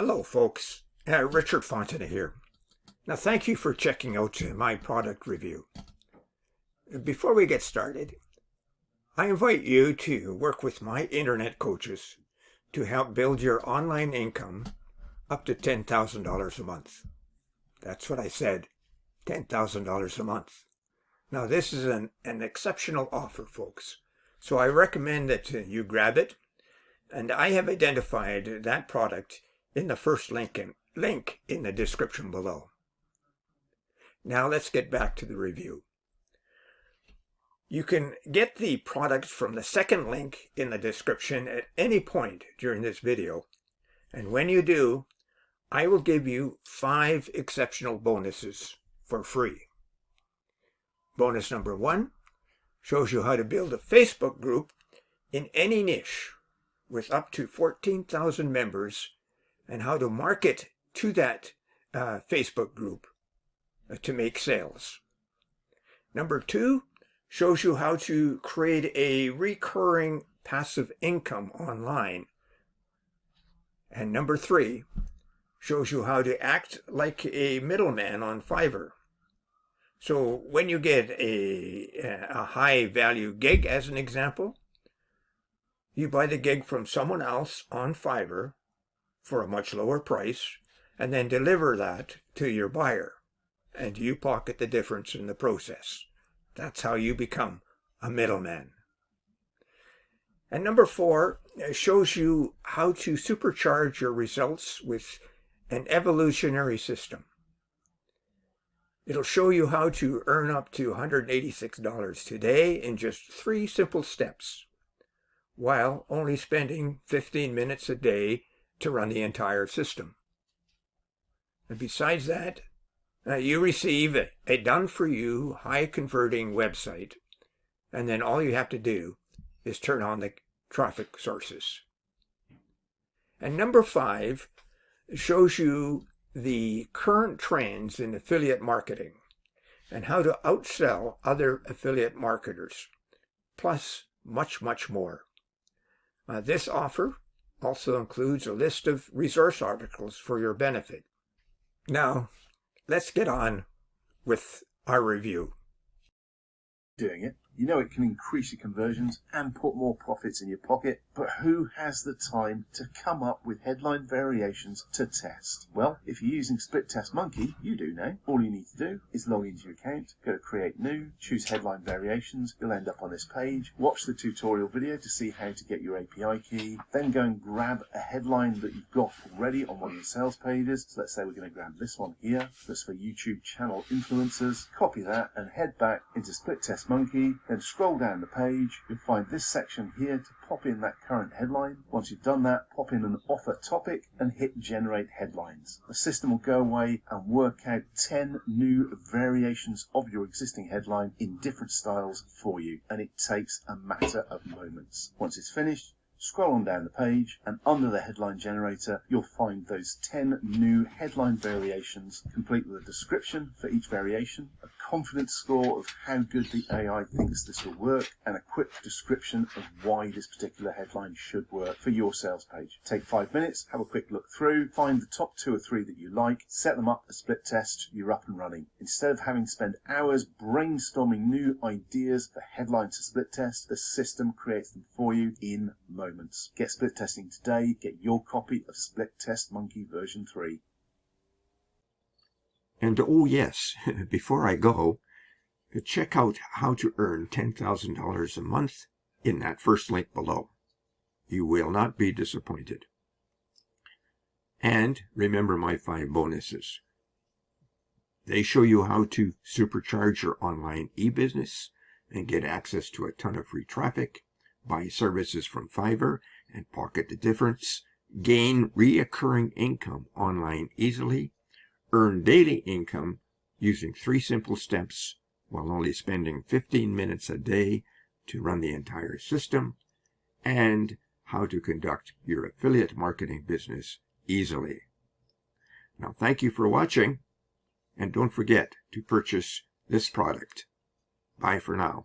Hello folks, Richard Fontaine here. Now thank you for checking out my product review. Before we get started, I invite you to work with my internet coaches to help build your online income up to $10,000 a month. That's what I said, $10,000 a month. Now this is an exceptional offer, folks, so I recommend that you grab it, and I have identified that product in the first link in the description below. Now let's get back to the review. You can get the product from the second link in the description at any point during this video, and when you do, I will give you 5 exceptional bonuses for free. Bonus number 1 shows you how to build a Facebook group in any niche with up to 14,000 members and how to market to that Facebook group to make sales. Number 2 shows you how to create a recurring passive income online. And number 3 shows you how to act like a middleman on Fiverr. So when you get a high value gig, as an example, you buy the gig from someone else on Fiverr for a much lower price, and then deliver that to your buyer, and you pocket the difference in the process. That's how you become a middleman. And number 4 shows you how to supercharge your results with an evolutionary system. It'll show you how to earn up to $186 today in just 3 simple steps, while only spending 15 minutes a day to run the entire system. And besides that, you receive a done-for-you, high-converting website, and then all you have to do is turn on the traffic sources. And number 5 shows you the current trends in affiliate marketing and how to outsell other affiliate marketers, plus much, much more. This offer also includes a list of resource articles for your benefit. Now, let's get on with our review. Doing it. You know it can increase your conversions and put more profits in your pocket, but who has the time to come up with headline variations to test? Well, if you're using Splittest Monkey, you do now. All you need to do is log into your account, go to Create New, choose Headline Variations. You'll end up on this page. Watch the tutorial video to see how to get your API key. Then go and grab a headline that you've got already on one of your sales pages. So let's say we're going to grab this one here. That's for YouTube channel influencers. Copy that and head back into Splittest Monkey. Then scroll down the page, you'll find this section here to pop in that current headline. Once you've done that, pop in an offer topic and hit Generate Headlines. The system will go away and work out 10 new variations of your existing headline in different styles for you, and it takes a matter of moments. Once it's finished, scroll on down the page, and under the headline generator, you'll find those 10 new headline variations, complete with a description for each variation, a confidence score of how good the AI thinks this will work, and a quick description of why this particular headline should work for your sales page. Take 5 minutes, have a quick look through, find the top 2 or 3 that you like, set them up as Splittest, you're up and running. Instead of having to spend hours brainstorming new ideas for headlines to Splittest, the system creates them for you in moments. Get split testing today. Get your copy of Splittest Monkey version 3. And oh yes, before I go, check out how to earn $10,000 a month in that first link below. You will not be disappointed. And remember my 5 bonuses. They show you how to supercharge your online e-business and get access to a ton of free traffic, buy services from Fiverr and pocket the difference, gain reoccurring income online easily, earn daily income using 3 simple steps while only spending 15 minutes a day to run the entire system, and how to conduct your affiliate marketing business easily. Now, thank you for watching, and don't forget to purchase this product. Bye for now.